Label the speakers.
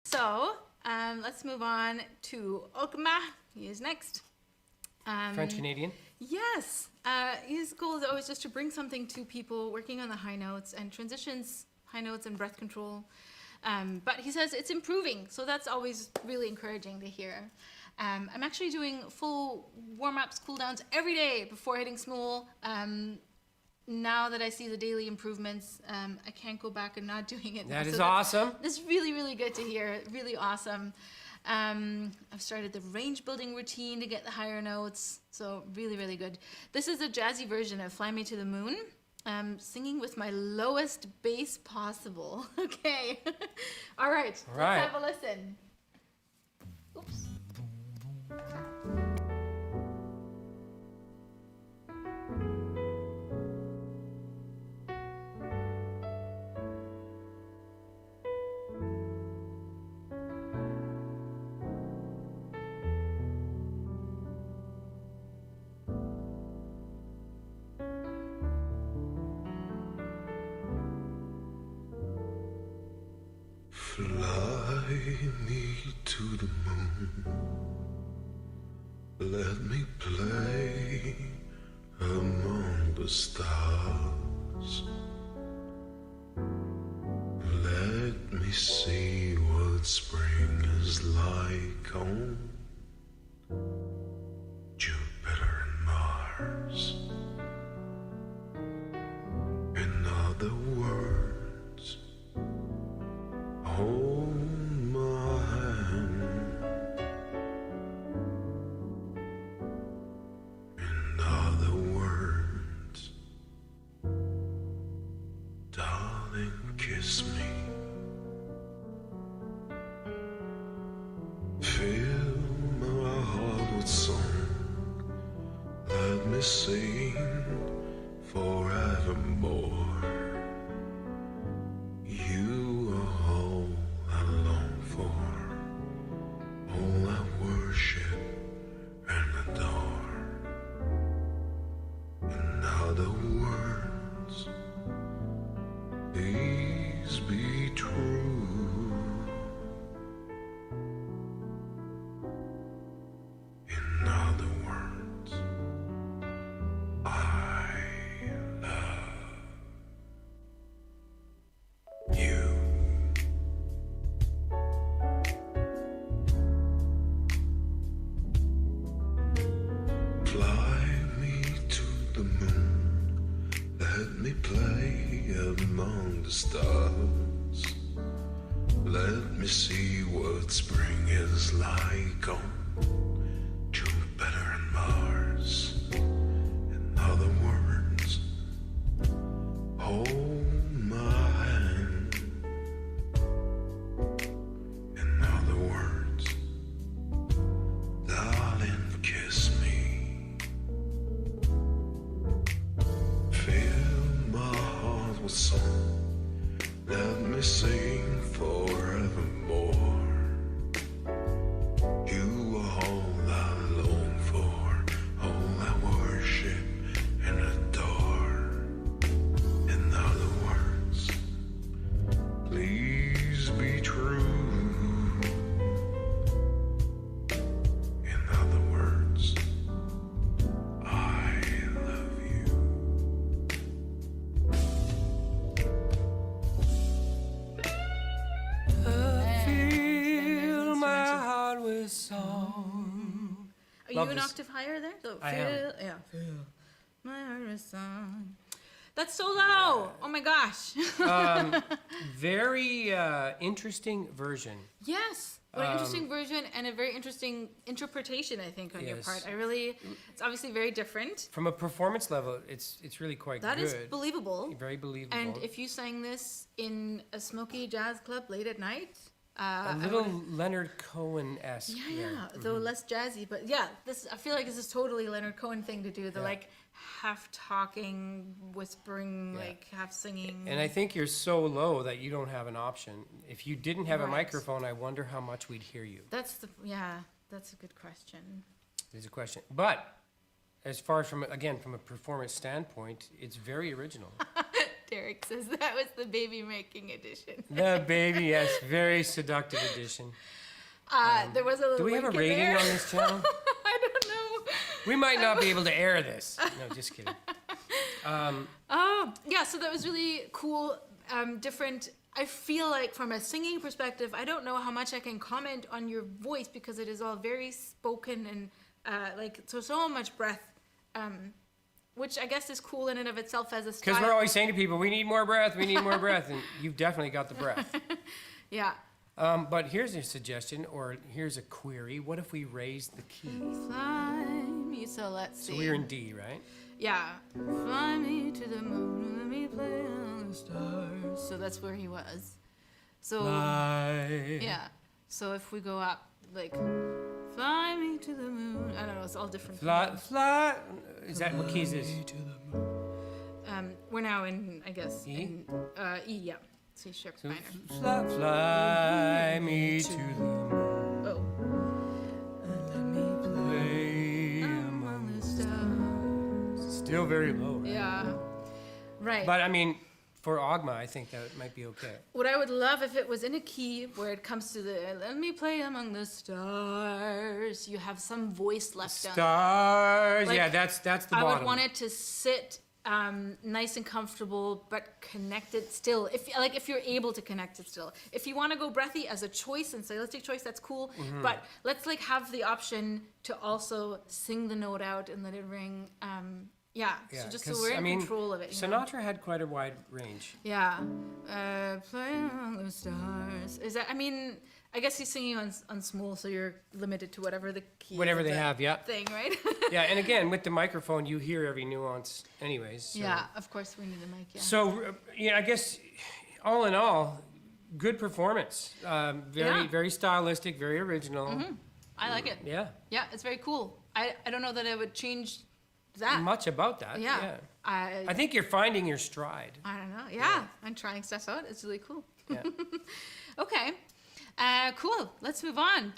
Speaker 1: So let's move on to Okma. He is next.
Speaker 2: French Canadian.
Speaker 1: Yes. His goal is always just to bring something to people working on the high notes and transitions, high notes and breath control. But he says it's improving, so that's always really encouraging to hear. I'm actually doing full warm-ups, cool-downs every day before hitting Smool. Now that I see the daily improvements, I can't go back and not doing it.
Speaker 2: That is awesome.
Speaker 1: That's really, really good to hear. Really awesome. I've started the range building routine to get the higher notes. So really, really good. This is a jazzy version of Fly Me to the Moon. Singing with my lowest bass possible. Okay. All right.
Speaker 2: All right.
Speaker 1: Let's have a listen. Oops.
Speaker 3: Fly me to the moon. Let me play among the stars. Let me see what spring is like on Jupiter and Mars. In other words, hold my hand. In other words, darling, kiss me. Fill my heart with song. Let me sing forevermore. You are all I long for, all I worship and adore. In other words, please be true. In other words, I love you. Fly me to the moon. Let me play among the stars. Let me see what spring is like on Jupiter and Mars. In other words, hold my hand. In other words, darling, kiss me. Fill my heart with song. Let me sing forevermore. You are all I long for, all I worship and adore. In other words, please be true. In other words, I love you.
Speaker 2: Fill my heart with song.
Speaker 1: Are
Speaker 2: Love
Speaker 1: you an
Speaker 2: this.
Speaker 1: octave higher there? So
Speaker 2: I am.
Speaker 1: Yeah. My heart is song. That's so low. Oh my gosh.
Speaker 2: Very interesting version.
Speaker 1: Yes. What an interesting version and a very interesting interpretation, I think, on your
Speaker 2: Yes.
Speaker 1: part. It's obviously very different.
Speaker 2: From a performance level, it's really quite
Speaker 1: That
Speaker 2: good.
Speaker 1: is believable.
Speaker 2: Very believable.
Speaker 1: And if you sang this in a smoky jazz club late at night,
Speaker 2: a
Speaker 1: I
Speaker 2: little
Speaker 1: would've-
Speaker 2: Leonard Cohen-esque.
Speaker 1: yeah, though less jazzy, but yeah, I feel like this is totally a Leonard Cohen thing to do. The like half talking, whispering, like half singing.
Speaker 2: And I think you're so low that you don't have an option. If you didn't have a
Speaker 1: Right.
Speaker 2: microphone, I wonder how much we'd hear you.
Speaker 1: That's a good question.
Speaker 2: Is a question. But as far as from a performance standpoint, it's very original.
Speaker 1: There Eric says that was the baby making edition.
Speaker 2: The baby, yes, very seductive edition.
Speaker 1: There was a little
Speaker 2: Do we have a
Speaker 1: wink in
Speaker 2: rating
Speaker 1: there.
Speaker 2: on this channel?
Speaker 1: I don't know.
Speaker 2: We might not be able to air this. No, just kidding.
Speaker 1: Oh, yeah, so that was really cool, different. I feel like from a singing perspective, I don't know how much I can comment on your voice because it is all very spoken and so much breath, which I guess is cool in and of itself as a style.
Speaker 2: Because we're always saying to people, we need more breath, we need more breath, and you've definitely got the breath.
Speaker 1: Yeah.
Speaker 2: But here's a suggestion, or here's a query. What if we raise the key?
Speaker 1: Fly me, so let's see.
Speaker 2: So we're in D, right?
Speaker 1: Yeah. Fly me to the moon, let me play on the stars. So that's where he was. So,
Speaker 2: Fly.
Speaker 1: yeah. So if we go up, like, fly me to the moon. I don't know, it's all different.
Speaker 2: Fly, fly. Is that what key is this?
Speaker 1: We're now in, I guess,
Speaker 2: E?
Speaker 1: in E, yeah. C sharp
Speaker 2: So
Speaker 1: minor.
Speaker 2: fly, fly me to the moon.
Speaker 1: Oh.
Speaker 2: Let me play among
Speaker 1: the stars.
Speaker 2: Still very low, right?
Speaker 1: Yeah. Right.
Speaker 2: But I mean, for Ogma, I think that might be okay.
Speaker 1: What I would love if it was in a key where it comes to the let me play among the stars. You have some voice left on.
Speaker 2: Stars.
Speaker 1: Like,
Speaker 2: yeah, that's the
Speaker 1: I
Speaker 2: bottom.
Speaker 1: would want it to sit nice and comfortable, but connected still. If you're able to connect it still. If you want to go breathy as a choice and stylistic choice, that's cool.
Speaker 2: Mm-hmm.
Speaker 1: But let's have the option to also sing the note out and let it ring. Yeah. So just so
Speaker 2: 'cause,
Speaker 1: we're
Speaker 2: I
Speaker 1: in
Speaker 2: mean,
Speaker 1: control of it. You know?
Speaker 2: Sinatra had quite a wide range.
Speaker 1: Yeah. Play among the stars. Is that? I mean, I guess he's singing on small, so you're limited to whatever the key.
Speaker 2: Whatever
Speaker 1: of
Speaker 2: they
Speaker 1: the
Speaker 2: have, yeah.
Speaker 1: Thing, right?
Speaker 2: Yeah, and again, with the microphone, you hear every nuance anyways. So.
Speaker 1: Yeah. Of course, we need a mic. Yeah.
Speaker 2: So, yeah, I guess, all in all, good performance.
Speaker 1: Yeah.
Speaker 2: Very stylistic, very original.
Speaker 1: I like it.
Speaker 2: Yeah,
Speaker 1: Yeah, it's very cool. I don't know that I would change that.
Speaker 2: much about that.
Speaker 1: Yeah.
Speaker 2: I think you're finding your stride.
Speaker 1: I don't know. Yeah, I'm trying stuff out. It's really cool.
Speaker 2: Yeah.
Speaker 1: Okay. Cool. Let's move on.